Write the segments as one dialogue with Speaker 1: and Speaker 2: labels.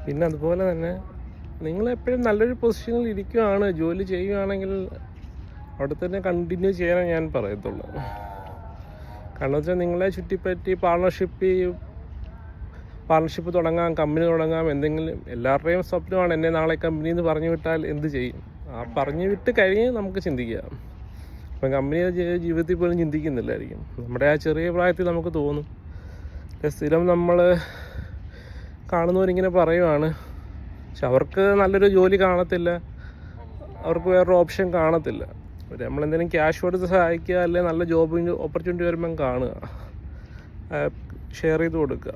Speaker 1: പിന്നെ അതുപോലെ തന്നെ നിങ്ങളെപ്പോഴും നല്ലൊരു പൊസിഷനിൽ ഇരിക്കുകയാണ്, ജോലി ചെയ്യുകയാണെങ്കിൽ അവിടെ തന്നെ കണ്ടിന്യൂ ചെയ്യാനേ ഞാൻ പറയത്തുള്ളൂ. കാരണം വെച്ചാൽ നിങ്ങളെ ചുറ്റിപ്പറ്റി പാർട്ണർഷിപ്പ് തുടങ്ങാം, കമ്പനി തുടങ്ങാം, എന്തെങ്കിലും. എല്ലാവരുടെയും സ്വപ്നമാണ് എന്നെ നാളെ കമ്പനി എന്ന് പറഞ്ഞു വിട്ടാൽ എന്ത് ചെയ്യും. പറഞ്ഞു വിട്ട് കഴിഞ്ഞ് നമുക്ക് ചിന്തിക്കാം. അപ്പം കമ്പനി ജീവിതത്തിൽ പോലും ചിന്തിക്കുന്നില്ലായിരിക്കും. നമ്മുടെ ആ ചെറിയ പ്രായത്തിൽ നമുക്ക് തോന്നും. സ്ഥിരം നമ്മൾ കാണുന്നവരിങ്ങനെ പറയുവാണ്, പക്ഷെ അവർക്ക് നല്ലൊരു ജോലി കാണത്തില്ല, അവർക്ക് വേറൊരു ഓപ്ഷൻ കാണത്തില്ല. നമ്മളെന്തെങ്കിലും ക്യാഷ് കൊടുത്ത് സഹായിക്കുക, അല്ലെങ്കിൽ നല്ല ജോബ് ഓപ്പർച്യൂണിറ്റി വരുമ്പം കാണുക, ഷെയർ ചെയ്ത് കൊടുക്കുക.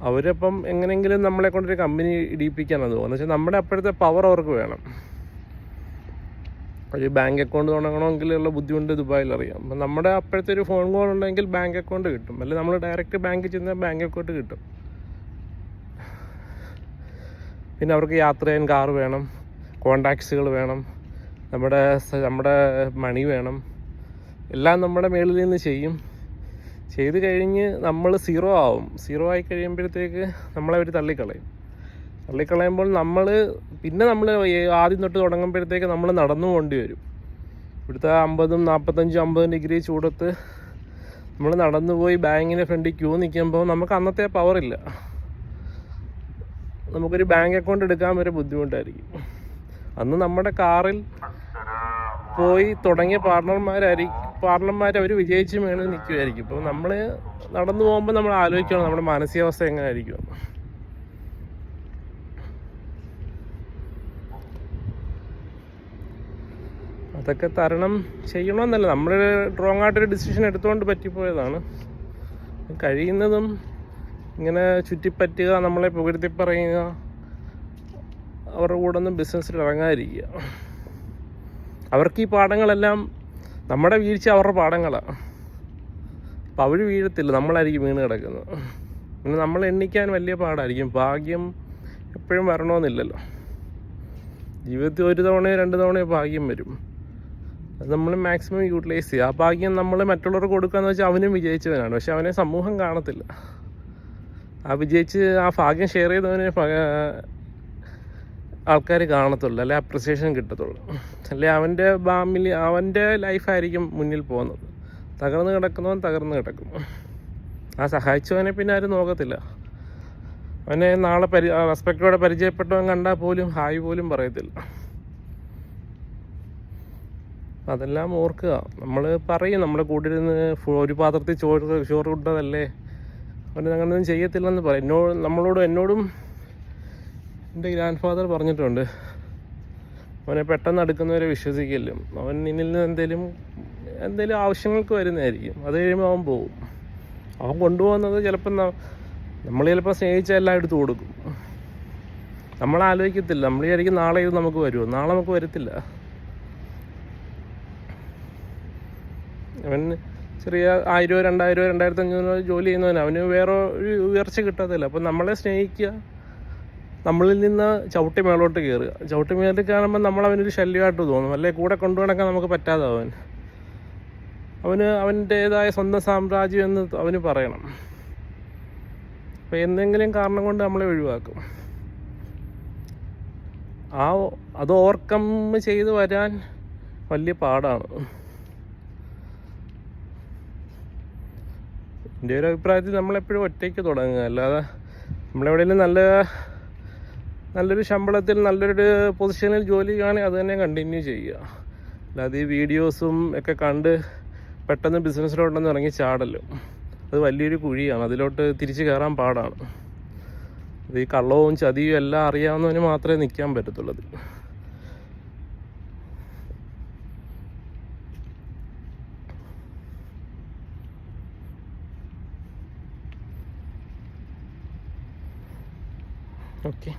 Speaker 1: അവരപ്പം എങ്ങനെയെങ്കിലും നമ്മളെ കൊണ്ടൊരു കമ്പനി ഇടിയിപ്പിക്കാനാണ് തോന്നുന്നത്. വെച്ചാൽ നമ്മുടെ അപ്പോഴത്തെ പവർ അവർക്ക് വേണം. ഒരു ബാങ്ക് അക്കൗണ്ട് തുടങ്ങണമെങ്കിലുള്ള ബുദ്ധിമുട്ട് ദുബായിൽ അറിയാം. അപ്പം നമ്മുടെ അപ്പോഴത്തെ ഒരു ഫോൺ കോൾ ഉണ്ടെങ്കിൽ ബാങ്ക് അക്കൗണ്ട് കിട്ടും, അല്ലെങ്കിൽ നമ്മൾ ഡയറക്റ്റ് ബാങ്കിൽ ചെന്നാൽ ബാങ്ക് അക്കൗണ്ട് കിട്ടും. പിന്നെ അവർക്ക് യാത്ര ചെയ്യാൻ കാറ് വേണം, കോണ്ടാക്ട്സുകൾ വേണം, നമ്മുടെ മണി വേണം. എല്ലാം നമ്മുടെ മേളിൽ നിന്ന് ചെയ്ത് കഴിഞ്ഞ് നമ്മൾ സീറോ ആയി കഴിയുമ്പോഴത്തേക്ക് നമ്മളെ അവർ തള്ളിക്കളയുമ്പോൾ നമ്മൾ ആദ്യം തൊട്ട് തുടങ്ങുമ്പോഴത്തേക്ക് നമ്മൾ നടന്നു പോകേണ്ടി വരും. ഇവിടുത്തെ 45-50 ഡിഗ്രി ചൂടത്ത് നമ്മൾ നടന്നു പോയി ബാങ്കിൻ്റെ ഫ്രണ്ടിൽ ക്യൂ നിൽക്കുമ്പോൾ നമുക്ക് അന്നത്തെ പവറില്ല. നമുക്കൊരു ബാങ്ക് അക്കൗണ്ട് എടുക്കാൻ വരെ ബുദ്ധിമുട്ടായിരിക്കും. അന്ന് നമ്മുടെ കാറിൽ പോയി തുടങ്ങിയ പാർട്ണർമാർ അവർ വിജയിച്ച് മേളിൽ നിൽക്കുമായിരിക്കും. ഇപ്പോൾ നമ്മൾ നടന്നു പോകുമ്പോൾ നമ്മൾ ആലോചിക്കണം നമ്മുടെ മാനസികാവസ്ഥ എങ്ങനെ ആയിരിക്കും. അതൊക്കെ തരണം ചെയ്യണമെന്നല്ല, നമ്മൾ റോങ് ആയിട്ടൊരു ഡിസിഷൻ എടുത്തുകൊണ്ട് പറ്റിപ്പോയതാണ്. കഴിയുന്നതും ഇങ്ങനെ ചുറ്റിപ്പറ്റുക, നമ്മളെ പുകഴ്ത്തി പറയുക, അവരുടെ കൂടെ ഒന്നും ബിസിനസ്സിൽ ഇറങ്ങാതിരിക്കുക. അവർക്ക് ഈ പാഠങ്ങളെല്ലാം നമ്മുടെ വീഴ്ച അവരുടെ പാഠങ്ങളാണ്. അപ്പോൾ അവർ വീഴത്തില്ല, നമ്മളായിരിക്കും വീണ് കിടക്കുന്നത്. പിന്നെ നമ്മൾ എണ്ണിക്കാൻ വലിയ പാടായിരിക്കും. ഭാഗ്യം എപ്പോഴും വരണമെന്നില്ലല്ലോ. ജീവിതത്തിൽ 1 തവണയോ 2 തവണയോ ഭാഗ്യം വരും. അത് നമ്മൾ മാക്സിമം യൂട്ടിലൈസ് ചെയ്യുക. ആ ഭാഗ്യം നമ്മൾ മറ്റുള്ളവർക്ക് കൊടുക്കുകയെന്ന് വെച്ചാൽ അവനും വിജയിച്ചവനാണ്, പക്ഷെ അവനെ സമൂഹം കാണത്തില്ല. ആ ഭാഗ്യം ഷെയർ ചെയ്തവനെ ആൾക്കാർ കാണത്തുള്ളൂ, അല്ലെ അപ്രിസിയേഷൻ കിട്ടത്തുള്ളൂ, അല്ലെ അവൻ്റെ ലൈഫായിരിക്കും മുന്നിൽ പോകുന്നത്. തകർന്ന് കിടക്കും. ആ സഹായിച്ചവനെ പിന്നെ ആരും നോക്കത്തില്ല. അവനെ നാളെ റെസ്പെക്റ്റോടെ പരിചയപ്പെട്ടവൻ കണ്ടാൽ പോലും ഹായ് പോലും പറയത്തില്ല. അതെല്ലാം ഓർക്കുക. നമ്മൾ പറയും നമ്മുടെ കൂട്ടിരുന്ന് ഒരു പാത്രത്തിൽ ചോറ് കൊണ്ടതല്ലേ, അവന് അങ്ങനെയൊന്നും ചെയ്യത്തില്ലെന്ന് പറയും. എന്നോടും എൻ്റെ ഗ്രാൻഡ് ഫാദർ പറഞ്ഞിട്ടുണ്ട്, അവനെ പെട്ടെന്ന് അടുക്കുന്നവരെ വിശ്വസിക്കില്ല. അവൻ നിന്നിൽ നിന്ന് എന്തെങ്കിലും ആവശ്യങ്ങൾക്ക് വരുന്നതായിരിക്കും, അത് കഴിയുമ്പോൾ അവൻ പോകും. അവൻ കൊണ്ടുപോകുന്നത് നമ്മൾ ചിലപ്പോൾ സ്നേഹിച്ച എല്ലാം എടുത്തു കൊടുക്കും. നമ്മൾ ആലോചിക്കത്തില്ല, നമ്മൾ വിചാരിക്കും നാളെ ഇത് നമുക്ക് വരുമോ. നാളെ നമുക്ക് വരത്തില്ല. അവൻ ചെറിയ 1000, 2000, 2500 ജോലി ചെയ്യുന്നവന് അവന് വേറെ ഒരു ഉയർച്ച കിട്ടത്തില്ല. അപ്പം നമ്മളെ സ്നേഹിക്കുക, നമ്മളിൽ നിന്ന് ചവിട്ടി മേളോട്ട് കയറുക. ചവിട്ടി മേളിൽ കാണുമ്പോൾ നമ്മളവനൊരു ശല്യമായിട്ട് തോന്നും, അല്ലെ കൂടെ കൊണ്ടുനടക്കാൻ നമുക്ക് പറ്റാതെ അവന് അവൻ്റേതായ സ്വന്തം സാമ്രാജ്യം എന്ന് അവന് പറയണം. അപ്പം എന്തെങ്കിലും കാരണം കൊണ്ട് നമ്മളെ ഒഴിവാക്കും. അത് ഓവർകം ചെയ്ത് വരാൻ വലിയ പാടാണ്. എൻ്റെ ഒരു അഭിപ്രായത്തിൽ നമ്മളെപ്പോഴും ഒറ്റയ്ക്ക് തുടങ്ങുക, അല്ലാതെ നമ്മളെവിടെയെങ്കിലും നല്ലൊരു ശമ്പളത്തിൽ നല്ലൊരു പൊസിഷനിൽ ജോലി ചെയ്യുകയാണെങ്കിൽ അത് തന്നെ കണ്ടിന്യൂ ചെയ്യുക. അല്ലാതെ ഈ വീഡിയോസും ഒക്കെ കണ്ട് പെട്ടെന്ന് ബിസിനസ്സിലോട്ടൊന്നും ഇറങ്ങി ചാടല്ലോ. അത് വലിയൊരു കുഴിയാണ്, അതിലോട്ട് തിരിച്ച് കയറാൻ പാടാണ്. അത് ഈ കള്ളവും ചതിയും എല്ലാം അറിയാവുന്നവന് മാത്രമേ നിൽക്കാൻ പറ്റത്തുള്ളൂ. ഓക്കെ.